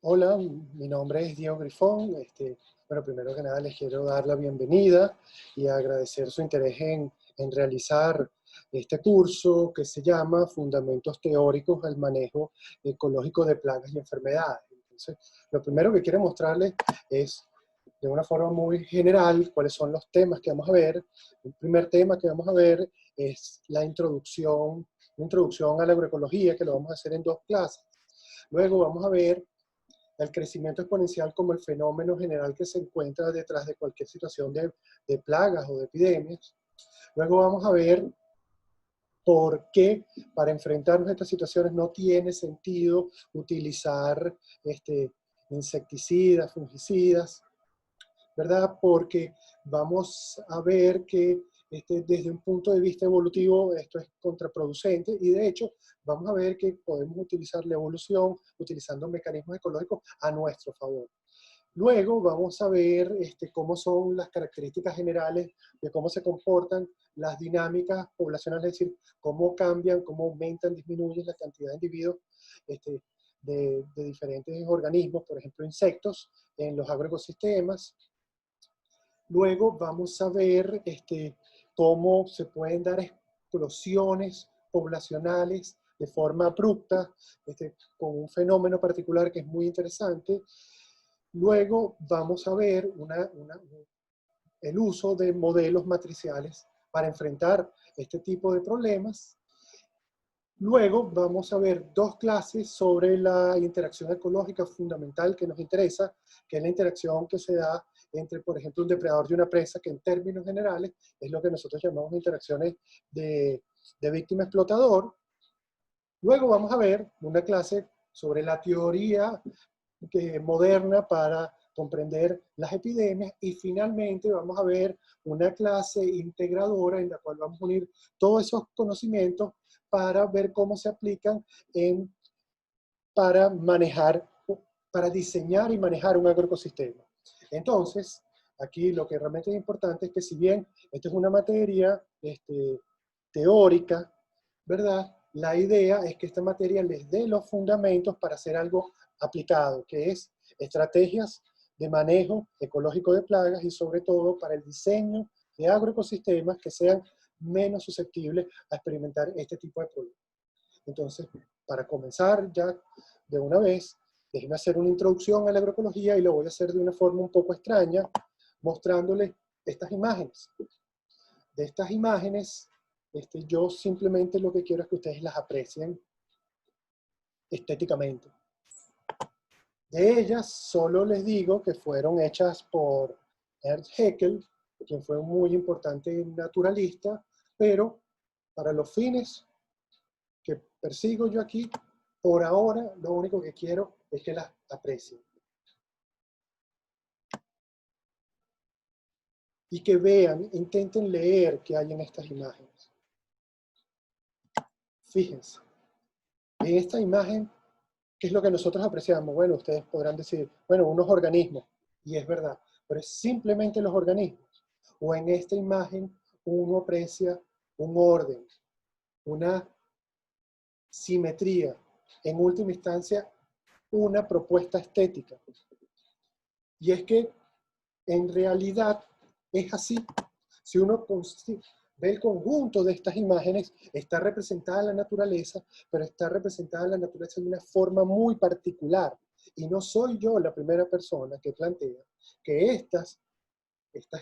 Hola, mi nombre es Diego Grifón. Bueno, primero que nada les quiero dar la bienvenida y agradecer su interés en realizar este curso que se llama Fundamentos Teóricos al Manejo Ecológico de Plagas y Enfermedades. Entonces, lo primero que quiero mostrarles es, de una forma muy general, cuáles son los temas que vamos a ver. El primer tema que vamos a ver es la introducción a la agroecología, que lo vamos a hacer en dos clases. Luego vamos a ver el crecimiento exponencial como el fenómeno general que se encuentra detrás de cualquier situación de plagas o de epidemias. Luego vamos a ver por qué para enfrentarnos a estas situaciones no tiene sentido utilizar insecticidas, fungicidas, ¿verdad? Porque vamos a ver que desde un punto de vista evolutivo esto es contraproducente y de hecho vamos a ver que podemos utilizar la evolución utilizando mecanismos ecológicos a nuestro favor. Luego vamos a ver cómo son las características generales de cómo se comportan las dinámicas poblacionales, es decir, cómo cambian, cómo aumentan, disminuyen la cantidad de individuos este, de diferentes organismos, por ejemplo insectos, en los agroecosistemas. Luego vamos a ver cómo se pueden dar explosiones poblacionales de forma abrupta, con un fenómeno particular que es muy interesante. Luego vamos a ver el uso de modelos matriciales para enfrentar este tipo de problemas. Luego vamos a ver dos clases sobre la interacción ecológica fundamental que nos interesa, que es la interacción que se da entre, por ejemplo, un depredador y una presa, que en términos generales es lo que nosotros llamamos interacciones de víctima-explotador. Luego vamos a ver una clase sobre la teoría moderna para comprender las epidemias y finalmente vamos a ver una clase integradora en la cual vamos a unir todos esos conocimientos para ver cómo se aplican para manejar, para diseñar y manejar un agroecosistema. Entonces, aquí lo que realmente es importante es que si bien esto es una materia teórica, ¿verdad? La idea es que esta materia les dé los fundamentos para hacer algo aplicado, que es estrategias de manejo ecológico de plagas y sobre todo para el diseño de agroecosistemas que sean menos susceptibles a experimentar este tipo de problemas. Entonces, para comenzar ya de una vez, déjenme hacer una introducción a la agroecología y lo voy a hacer de una forma un poco extraña, mostrándoles estas imágenes. De estas imágenes, yo simplemente lo que quiero es que ustedes las aprecien estéticamente. De ellas, solo les digo que fueron hechas por Ernst Haeckel, quien fue un muy importante naturalista, pero para los fines que persigo yo aquí, por ahora, lo único que quiero es que las aprecien. Y que vean, intenten leer qué hay en estas imágenes. Fíjense, en esta imagen, ¿qué es lo que nosotros apreciamos? Bueno, ustedes podrán decir, bueno, unos organismos, y es verdad, pero es simplemente los organismos. O en esta imagen uno aprecia un orden, una simetría, en última instancia, una propuesta estética. Y es que en realidad es así. Si uno ve el conjunto de estas imágenes, está representada la naturaleza, pero está representada la naturaleza de una forma muy particular. Y no soy yo la primera persona que plantea que estas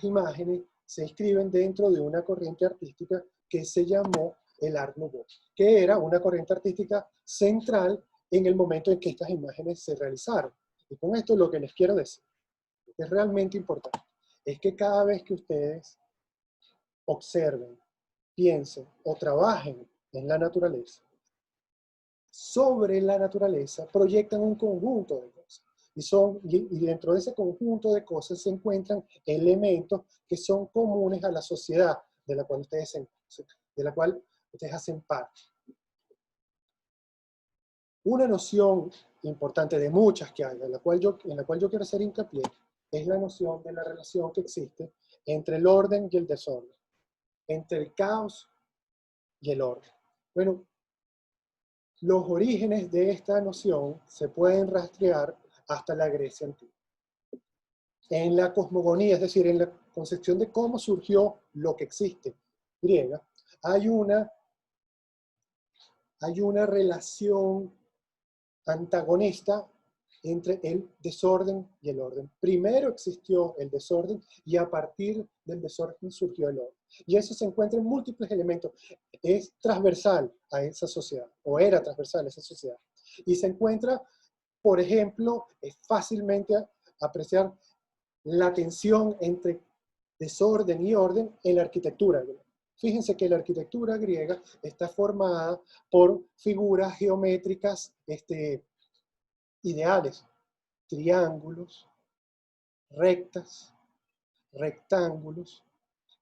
imágenes se inscriben dentro de una corriente artística que se llamó el Art Nouveau, que era una corriente artística central en el momento en que estas imágenes se realizaron. Y con esto lo que les quiero decir, que es realmente importante, es que cada vez que ustedes observen, piensen o trabajen en la naturaleza, sobre la naturaleza proyectan un conjunto de cosas. Y dentro de ese conjunto de cosas se encuentran elementos que son comunes a la sociedad de la cual ustedes hacen parte. Una noción importante de muchas que hay, en la cual yo quiero hacer hincapié, es la noción de la relación que existe entre el orden y el desorden, entre el caos y el orden. Bueno, los orígenes de esta noción se pueden rastrear hasta la Grecia antigua. En la cosmogonía, es decir, en la concepción de cómo surgió lo que existe griega, hay una relación antagonista entre el desorden y el orden. Primero existió el desorden y a partir del desorden surgió el orden. Y eso se encuentra en múltiples elementos. Es transversal a esa sociedad, o era transversal a esa sociedad. Y se encuentra, por ejemplo, es fácilmente apreciar la tensión entre desorden y orden en la arquitectura griega. Fíjense que la arquitectura griega está formada por figuras geométricas ideales, triángulos, rectas, rectángulos,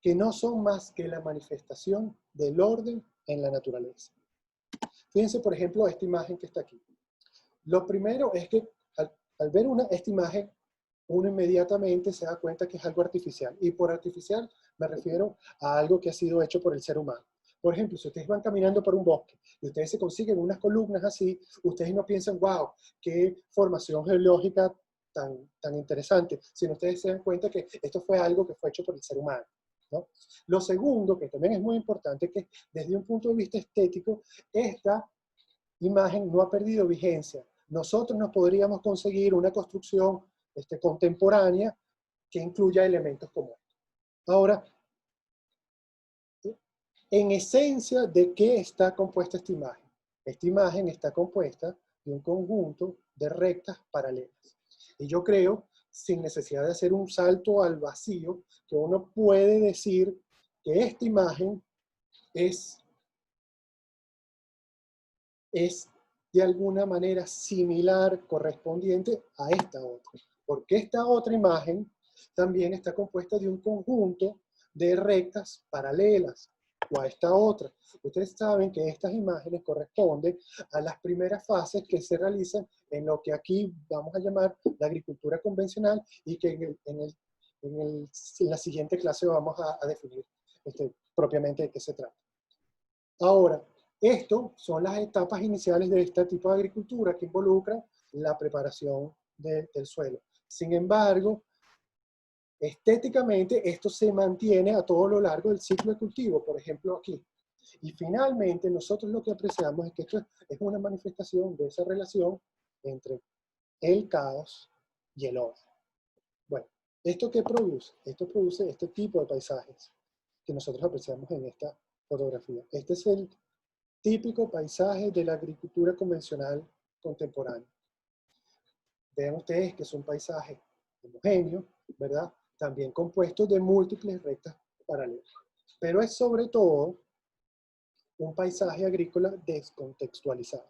que no son más que la manifestación del orden en la naturaleza. Fíjense, por ejemplo, esta imagen que está aquí. Lo primero es que al ver esta imagen, uno inmediatamente se da cuenta que es algo artificial. Y por artificial me refiero a algo que ha sido hecho por el ser humano. Por ejemplo, si ustedes van caminando por un bosque y ustedes se consiguen unas columnas así, ustedes no piensan, wow, qué formación geológica tan interesante, sino ustedes se dan cuenta que esto fue algo que fue hecho por el ser humano, ¿no? Lo segundo, que también es muy importante, que desde un punto de vista estético, esta imagen no ha perdido vigencia. Nosotros nos podríamos conseguir una construcción contemporánea que incluya elementos como estos. Ahora, en esencia, ¿de qué está compuesta esta imagen? Esta imagen está compuesta de un conjunto de rectas paralelas. Y yo creo, sin necesidad de hacer un salto al vacío, que uno puede decir que esta imagen es de alguna manera similar, correspondiente a esta otra. Porque esta otra imagen también está compuesta de un conjunto de rectas paralelas, o a esta otra. Ustedes saben que estas imágenes corresponden a las primeras fases que se realizan en lo que aquí vamos a llamar la agricultura convencional y que en la siguiente clase vamos a definir propiamente de qué se trata. Ahora, esto son las etapas iniciales de este tipo de agricultura que involucran la preparación del suelo. Sin embargo, estéticamente esto se mantiene a todo lo largo del ciclo de cultivo, por ejemplo aquí. Y finalmente nosotros lo que apreciamos es que esto es una manifestación de esa relación entre el caos y el orden. Bueno, ¿esto qué produce? Esto produce este tipo de paisajes que nosotros apreciamos en esta fotografía. Este es el típico paisaje de la agricultura convencional contemporánea. Vean ustedes que es un paisaje homogéneo, ¿verdad? También compuesto de múltiples rectas paralelas. Pero es sobre todo un paisaje agrícola descontextualizado.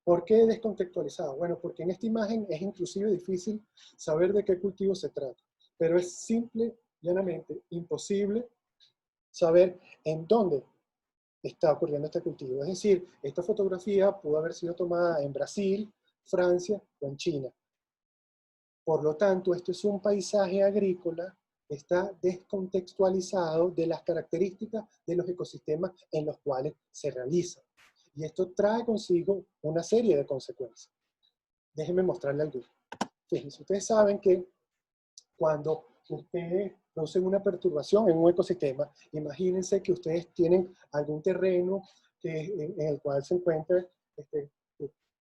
¿Por qué descontextualizado? Bueno, porque en esta imagen es inclusive difícil saber de qué cultivo se trata, pero es simple, llanamente, imposible saber en dónde está ocurriendo este cultivo. Es decir, esta fotografía pudo haber sido tomada en Brasil, Francia o en China. Por lo tanto, esto es un paisaje agrícola que está descontextualizado de las características de los ecosistemas en los cuales se realiza. Y esto trae consigo una serie de consecuencias. Déjenme mostrarle algunas. Fíjense, ustedes saben que cuando ustedes producen una perturbación en un ecosistema, imagínense que ustedes tienen algún terreno en el cual se encuentra,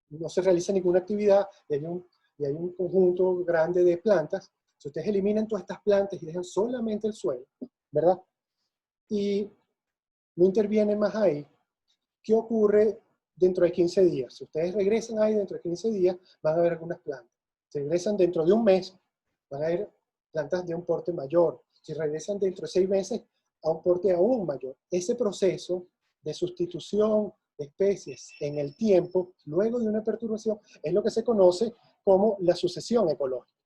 no se realiza ninguna actividad y hay un conjunto grande de plantas. Si ustedes eliminan todas estas plantas y dejan solamente el suelo, ¿verdad? Y no intervienen más ahí, ¿qué ocurre dentro de 15 días? Si ustedes regresan ahí dentro de 15 días, van a ver algunas plantas. Si regresan dentro de un mes, van a ver plantas de un porte mayor. Si regresan dentro de 6 meses, a un porte aún mayor. Ese proceso de sustitución de especies en el tiempo, luego de una perturbación, es lo que se conoce como la sucesión ecológica.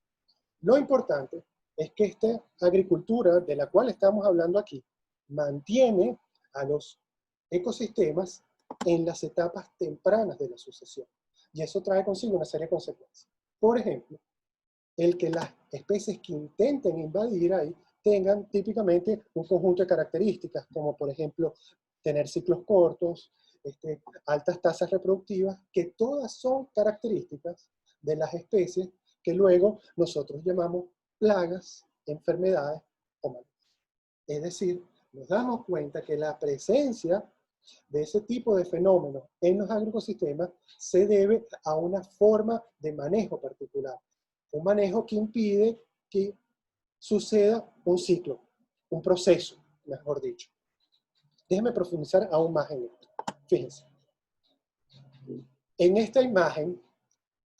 Lo importante es que esta agricultura de la cual estamos hablando aquí mantiene a los ecosistemas en las etapas tempranas de la sucesión. Y eso trae consigo una serie de consecuencias. Por ejemplo, el que las especies que intenten invadir ahí tengan típicamente un conjunto de características, como por ejemplo tener ciclos cortos, altas tasas reproductivas, que todas son características de las especies que luego nosotros llamamos plagas, enfermedades o malezas. Es decir, nos damos cuenta que la presencia de ese tipo de fenómenos en los agroecosistemas se debe a una forma de manejo particular. Un manejo que impide que suceda un ciclo, un proceso, mejor dicho. Déjenme profundizar aún más en esto. Fíjense. En esta imagen,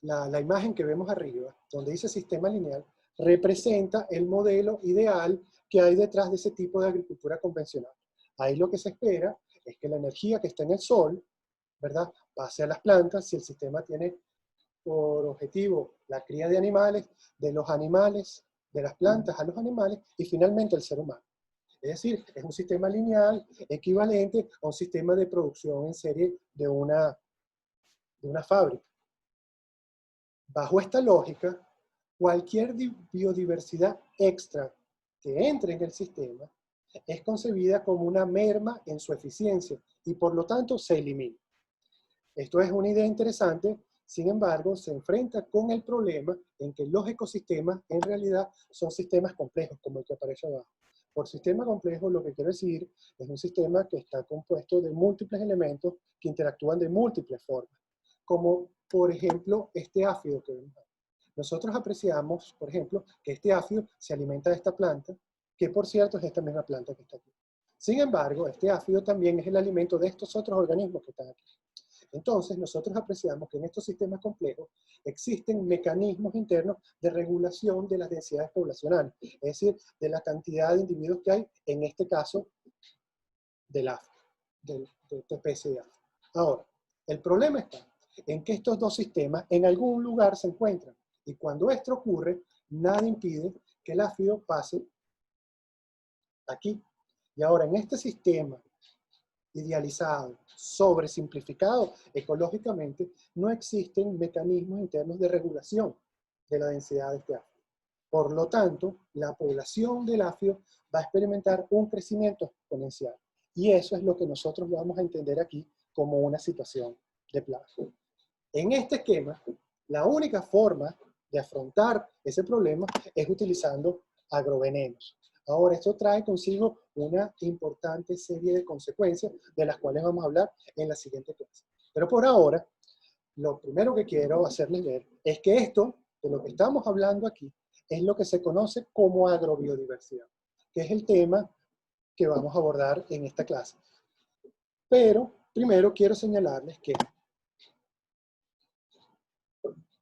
la imagen que vemos arriba, donde dice sistema lineal, representa el modelo ideal que hay detrás de ese tipo de agricultura convencional. Ahí lo que se espera es que la energía que está en el sol, ¿verdad?, pase a las plantas si el sistema tiene por objetivo la cría de animales, de los animales, de las plantas a los animales y finalmente el ser humano. Es decir, es un sistema lineal equivalente a un sistema de producción en serie de una fábrica. Bajo esta lógica, cualquier biodiversidad extra que entre en el sistema es concebida como una merma en su eficiencia y por lo tanto se elimina. Esto es una idea interesante, sin embargo, se enfrenta con el problema en que los ecosistemas en realidad son sistemas complejos, como el que aparece abajo. Por sistema complejo lo que quiero decir es un sistema que está compuesto de múltiples elementos que interactúan de múltiples formas, como por ejemplo este áfido que vemos. Nosotros apreciamos, por ejemplo, que este áfido se alimenta de esta planta, que por cierto es esta misma planta que está aquí. Sin embargo, este áfido también es el alimento de estos otros organismos que están aquí. Entonces, nosotros apreciamos que en estos sistemas complejos existen mecanismos internos de regulación de las densidades poblacionales, es decir, de la cantidad de individuos que hay, en este caso, del áfido, de esta especie de áfido. Ahora, el problema está en que estos dos sistemas en algún lugar se encuentran, y cuando esto ocurre, nada impide que el áfido pase aquí. Y ahora, en este sistema idealizado, sobresimplificado ecológicamente, no existen mecanismos internos de regulación de la densidad de este áfido. Por lo tanto, la población del áfido va a experimentar un crecimiento exponencial. Y eso es lo que nosotros vamos a entender aquí como una situación de plaga. En este esquema, la única forma de afrontar ese problema es utilizando agrovenenos. Ahora, esto trae consigo una importante serie de consecuencias de las cuales vamos a hablar en la siguiente clase. Pero por ahora, lo primero que quiero hacerles ver es que esto, de lo que estamos hablando aquí, es lo que se conoce como agrobiodiversidad, que es el tema que vamos a abordar en esta clase. Pero primero quiero señalarles que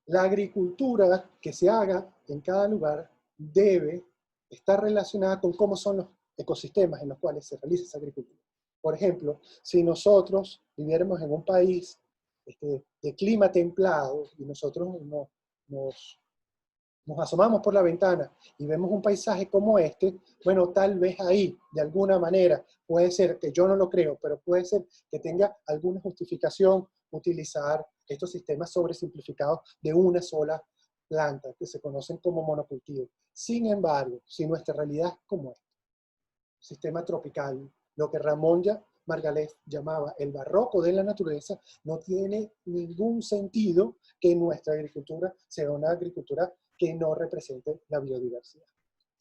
la agricultura que se haga en cada lugar debe estar relacionada con cómo son los ecosistemas en los cuales se realiza esa agricultura. Por ejemplo, si nosotros viviéramos en un país de clima templado y nosotros nos asomamos por la ventana y vemos un paisaje como este, bueno, tal vez ahí, de alguna manera, puede ser, que yo no lo creo, pero puede ser que tenga alguna justificación utilizar estos sistemas sobresimplificados de una sola planta, que se conocen como monocultivos. Sin embargo, si nuestra realidad es como este, sistema tropical, lo que Ramón Margalef llamaba el barroco de la naturaleza, no tiene ningún sentido que nuestra agricultura sea una agricultura que no represente la biodiversidad.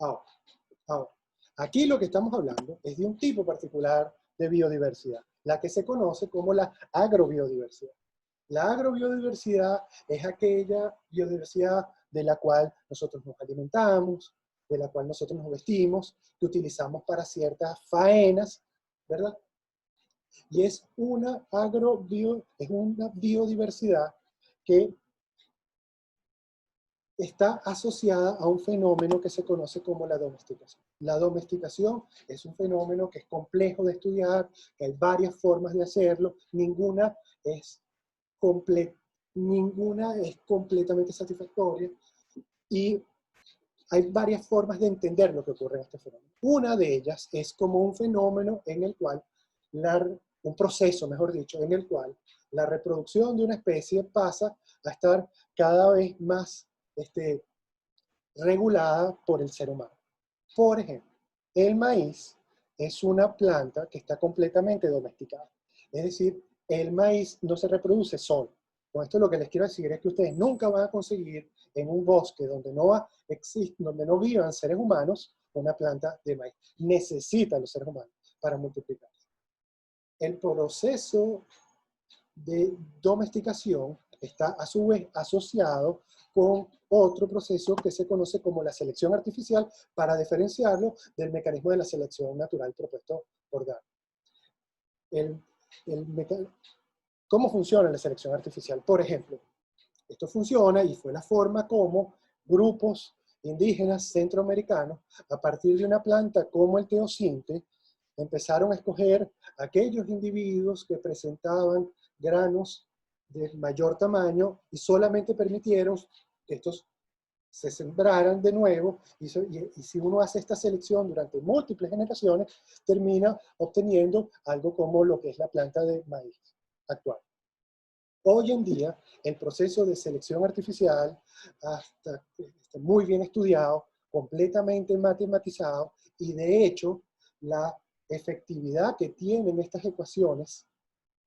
Ahora, aquí lo que estamos hablando es de un tipo particular de biodiversidad, la que se conoce como la agrobiodiversidad. La agrobiodiversidad es aquella biodiversidad de la cual nosotros nos alimentamos, de la cual nosotros nos vestimos, que utilizamos para ciertas faenas, ¿verdad? Y es una biodiversidad que está asociada a un fenómeno que se conoce como la domesticación. La domesticación es un fenómeno que es complejo de estudiar, que hay varias formas de hacerlo, ninguna es completamente satisfactoria y hay varias formas de entender lo que ocurre en este fenómeno. Una de ellas es como un fenómeno en el cual, un proceso, mejor dicho, en el cual la reproducción de una especie pasa a estar cada vez más regulada por el ser humano. Por ejemplo, el maíz es una planta que está completamente domesticada. Es decir, el maíz no se reproduce solo. Con esto lo que les quiero decir es que ustedes nunca van a conseguir en un bosque donde donde no vivan seres humanos una planta de maíz. Necesitan los seres humanos para multiplicarse. El proceso de domesticación está a su vez asociado con otro proceso que se conoce como la selección artificial para diferenciarlo del mecanismo de la selección natural propuesto por Darwin. El, ¿Cómo funciona la selección artificial? Por ejemplo, esto funciona y fue la forma como grupos indígenas centroamericanos, a partir de una planta como el teosinte, empezaron a escoger aquellos individuos que presentaban granos de mayor tamaño y solamente permitieron que estos se sembraran de nuevo, y si uno hace esta selección durante múltiples generaciones, termina obteniendo algo como lo que es la planta de maíz actual. Hoy en día, el proceso de selección artificial está muy bien estudiado, completamente matematizado, y de hecho, la efectividad que tienen estas ecuaciones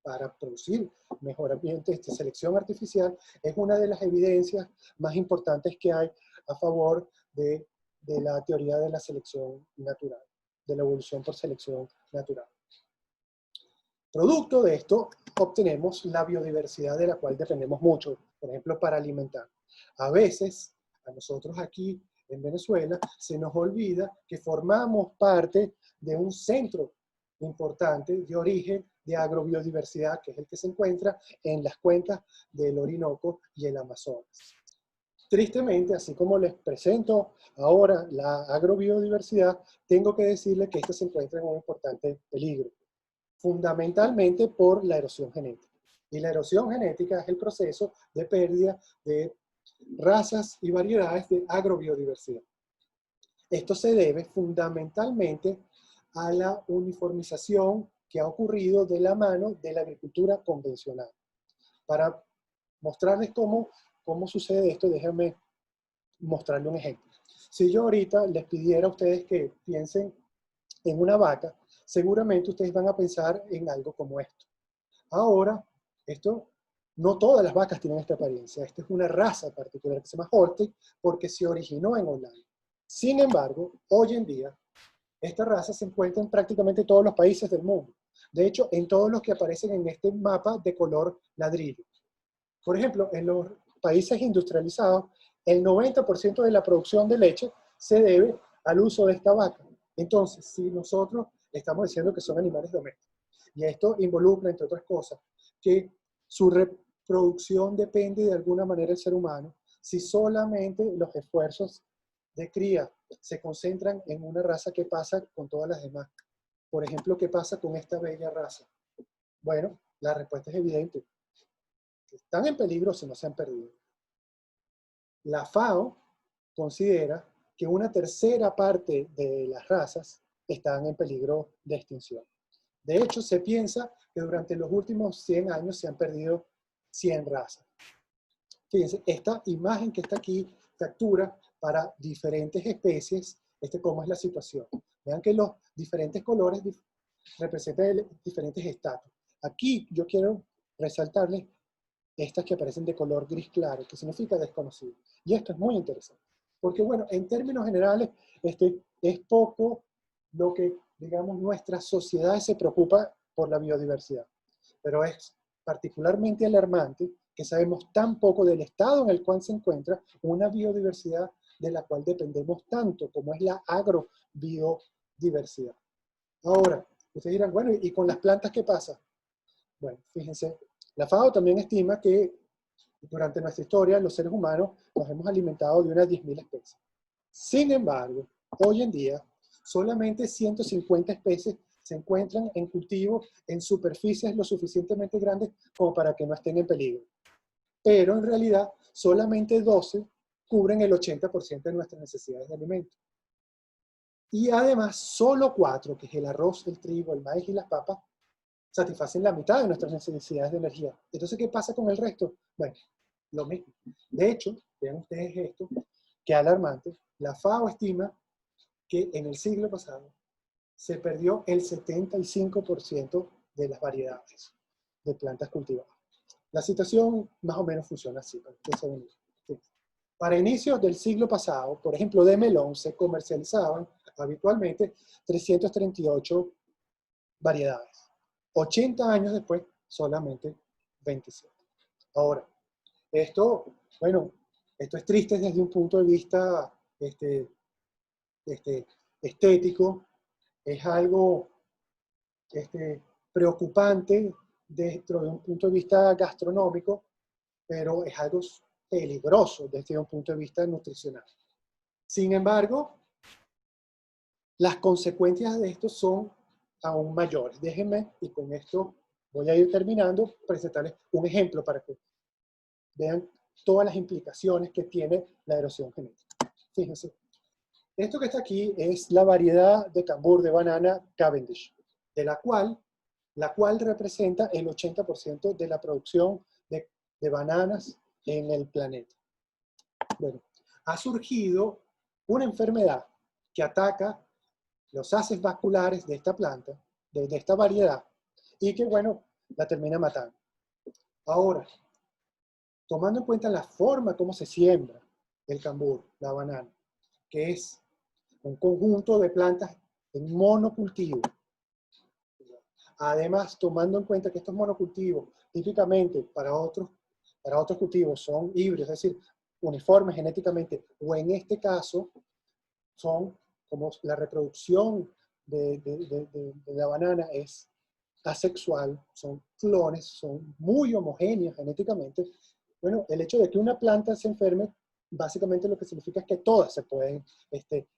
para producir mejoramientos de selección artificial es una de las evidencias más importantes que hay a favor de la teoría de la selección natural, de la evolución por selección natural. Producto de esto, obtenemos la biodiversidad de la cual dependemos mucho, por ejemplo, para alimentar. A veces, a nosotros aquí en Venezuela, se nos olvida que formamos parte de un centro importante de origen de agrobiodiversidad, que es el que se encuentra en las cuencas del Orinoco y el Amazonas. Tristemente, así como les presento ahora la agrobiodiversidad, tengo que decirles que esta se encuentra en un importante peligro, fundamentalmente por la erosión genética. Y la erosión genética es el proceso de pérdida de razas y variedades de agrobiodiversidad. Esto se debe fundamentalmente a la uniformización que ha ocurrido de la mano de la agricultura convencional. Para mostrarles cómo sucede esto, déjenme mostrarle un ejemplo. Si yo ahorita les pidiera a ustedes que piensen en una vaca, seguramente ustedes van a pensar en algo como esto. Ahora, no todas las vacas tienen esta apariencia. Esta es una raza particular que se llama Holstein porque se originó en Holanda. Sin embargo, hoy en día, esta raza se encuentra en prácticamente todos los países del mundo. De hecho, en todos los que aparecen en este mapa de color ladrillo. Por ejemplo, en los países industrializados, el 90% de la producción de leche se debe al uso de esta vaca. Entonces, si nosotros estamos diciendo que son animales domésticos, y esto involucra, entre otras cosas, que su reproducción depende de alguna manera del ser humano, si solamente los esfuerzos de cría se concentran en una raza, ¿qué pasa con todas las demás? Por ejemplo, ¿qué pasa con esta bella raza? Bueno, la respuesta es evidente. Están en peligro si no se han perdido. La FAO considera que una tercera parte de las razas están en peligro de extinción. De hecho, se piensa que durante los últimos 100 años se han perdido 100 razas. Fíjense, esta imagen que está aquí captura para diferentes especies cómo es la situación. Vean que los diferentes colores representan diferentes estatus. Aquí yo quiero resaltarles estas que aparecen de color gris claro, que significa desconocido. Y esto es muy interesante. Porque, bueno, en términos generales, es poco lo que, digamos, nuestra sociedad se preocupa por la biodiversidad. Pero es particularmente alarmante que sabemos tan poco del estado en el cual se encuentra una biodiversidad de la cual dependemos tanto, como es la agrobiodiversidad. Ahora, ustedes dirán, bueno, ¿y con las plantas qué pasa? Bueno, fíjense, la FAO también estima que durante nuestra historia los seres humanos nos hemos alimentado de unas 10.000 especies. Sin embargo, hoy en día, solamente 150 especies se encuentran en cultivo en superficies lo suficientemente grandes como para que no estén en peligro. Pero en realidad, solamente 12 cubren el 80% de nuestras necesidades de alimento. Y además, solo 4, que es el arroz, el trigo, el maíz y las papas, satisfacen la mitad de nuestras necesidades de energía. Entonces, ¿qué pasa con el resto? Bueno, lo mismo. De hecho, vean ustedes esto, que alarmante, la FAO estima que en el siglo pasado se perdió el 75% de las variedades de plantas cultivadas. La situación más o menos funciona así, para que se den. Para inicios del siglo pasado, por ejemplo, de melón se comercializaban habitualmente 338 variedades. 80 años después, solamente 27. Ahora, esto, bueno, esto es triste desde un punto de vista estético, es algo preocupante dentro de un punto de vista gastronómico, pero es algo peligroso desde un punto de vista nutricional. Sin embargo, las consecuencias de esto son aún mayores. Déjenme, y con esto voy a ir terminando, presentarles un ejemplo para que vean todas las implicaciones que tiene la erosión genética. Fíjense, esto que está aquí es la variedad de cambur de banana Cavendish, de la cual representa el 80% de la producción de bananas en el planeta. Bueno, ha surgido una enfermedad que ataca los haces vasculares de esta planta, de esta variedad, y que, bueno, la termina matando. Ahora, tomando en cuenta la forma como se siembra el cambur, la banana, que es un conjunto de plantas en monocultivo. Además, tomando en cuenta que estos monocultivos, típicamente para otros cultivos son híbridos, es decir, uniformes genéticamente, o en este caso, son como la reproducción de la banana es asexual, son clones, son muy homogéneas genéticamente. Bueno, el hecho de que una planta se enferme, básicamente lo que significa es que todas se pueden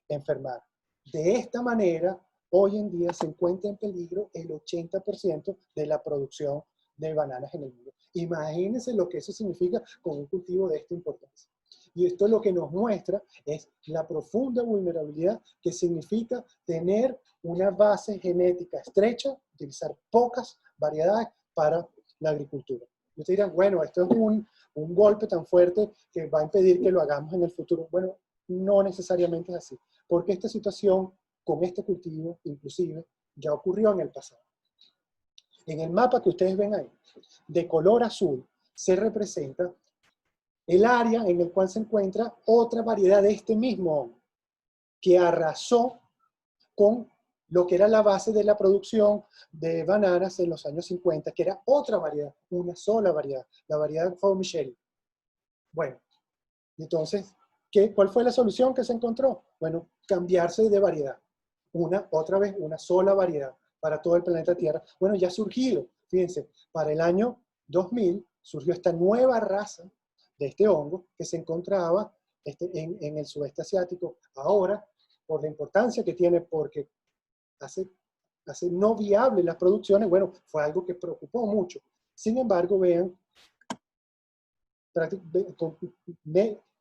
enfermar. De esta manera, hoy en día se encuentra en peligro el 80% de la producción de bananas en el mundo. Imagínense lo que eso significa con un cultivo de esta importancia. Y esto lo que nos muestra es la profunda vulnerabilidad que significa tener una base genética estrecha, utilizar pocas variedades para la agricultura. Y ustedes dirán, bueno, esto es un golpe tan fuerte que va a impedir que lo hagamos en el futuro. Bueno, no necesariamente es así, porque esta situación con este cultivo, inclusive, ya ocurrió en el pasado. En el mapa que ustedes ven ahí, de color azul, se representa el área en el cual se encuentra otra variedad de este mismo hongo, que arrasó con lo que era la base de la producción de bananas en los años 50, que era otra variedad, una sola variedad, la variedad Faumicheri. Bueno, entonces, ¿cuál fue la solución que se encontró? Bueno, cambiarse de variedad. Otra vez, una sola variedad para todo el planeta Tierra. Bueno, ya ha surgido, fíjense, para el año 2000 surgió esta nueva raza de este hongo que se encontraba en el sudeste asiático. Ahora, por la importancia que tiene, porque hace no viable las producciones, bueno, fue algo que preocupó mucho. Sin embargo, vean,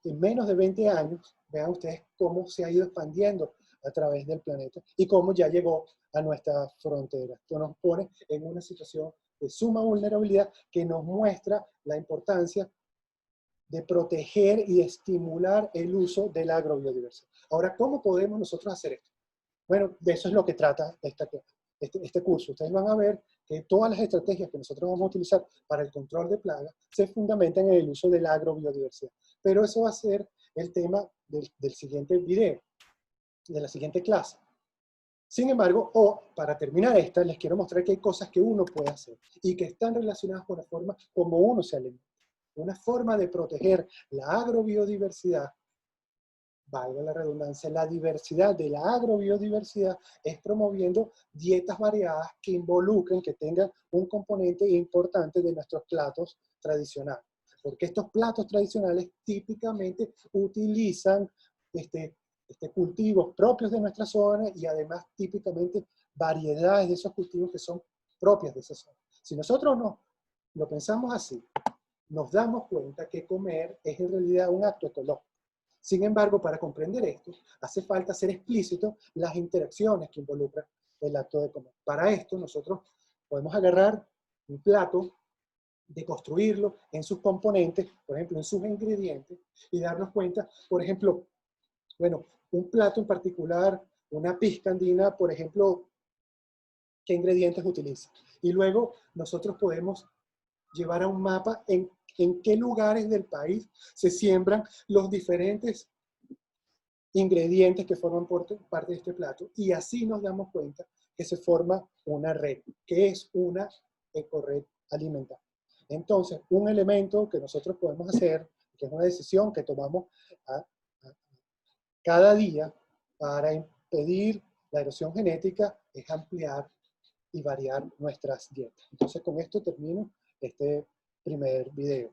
en menos de 20 años, vean ustedes cómo se ha ido expandiendo a través del planeta y cómo ya llegó a nuestra frontera. Esto nos pone en una situación de suma vulnerabilidad que nos muestra la importancia de proteger y estimular el uso de la agrobiodiversidad. Ahora, ¿cómo podemos nosotros hacer esto? Bueno, de eso es lo que trata este curso. Ustedes van a ver que todas las estrategias que nosotros vamos a utilizar para el control de plagas se fundamentan en el uso de la agrobiodiversidad. Pero eso va a ser el tema del siguiente video, de la siguiente clase. Sin embargo, para terminar esta, les quiero mostrar que hay cosas que uno puede hacer y que están relacionadas con la forma como uno se alimenta. Una forma de proteger la agrobiodiversidad, valga la redundancia, la diversidad de la agrobiodiversidad es promoviendo dietas variadas que involucren, que tengan un componente importante de nuestros platos tradicionales. Porque estos platos tradicionales típicamente utilizan cultivos propios de nuestra zona y además típicamente variedades de esos cultivos que son propias de esa zona. Si nosotros no lo pensamos así, nos damos cuenta que comer es en realidad un acto ecológico. Sin embargo, para comprender esto, hace falta ser explícito las interacciones que involucran el acto de comer. Para esto, nosotros podemos agarrar un plato, deconstruirlo en sus componentes, por ejemplo, en sus ingredientes, y darnos cuenta, por ejemplo, bueno, un plato en particular, una pizca andina, por ejemplo, qué ingredientes utiliza. Y luego nosotros podemos llevar a un mapa en qué lugares del país se siembran los diferentes ingredientes que forman parte de este plato. Y así nos damos cuenta que se forma una red, que es una ecored alimentaria. Entonces, un elemento que nosotros podemos hacer, que es una decisión que tomamos cada día para impedir la erosión genética, es ampliar y variar nuestras dietas. Entonces, con esto termino este primer video.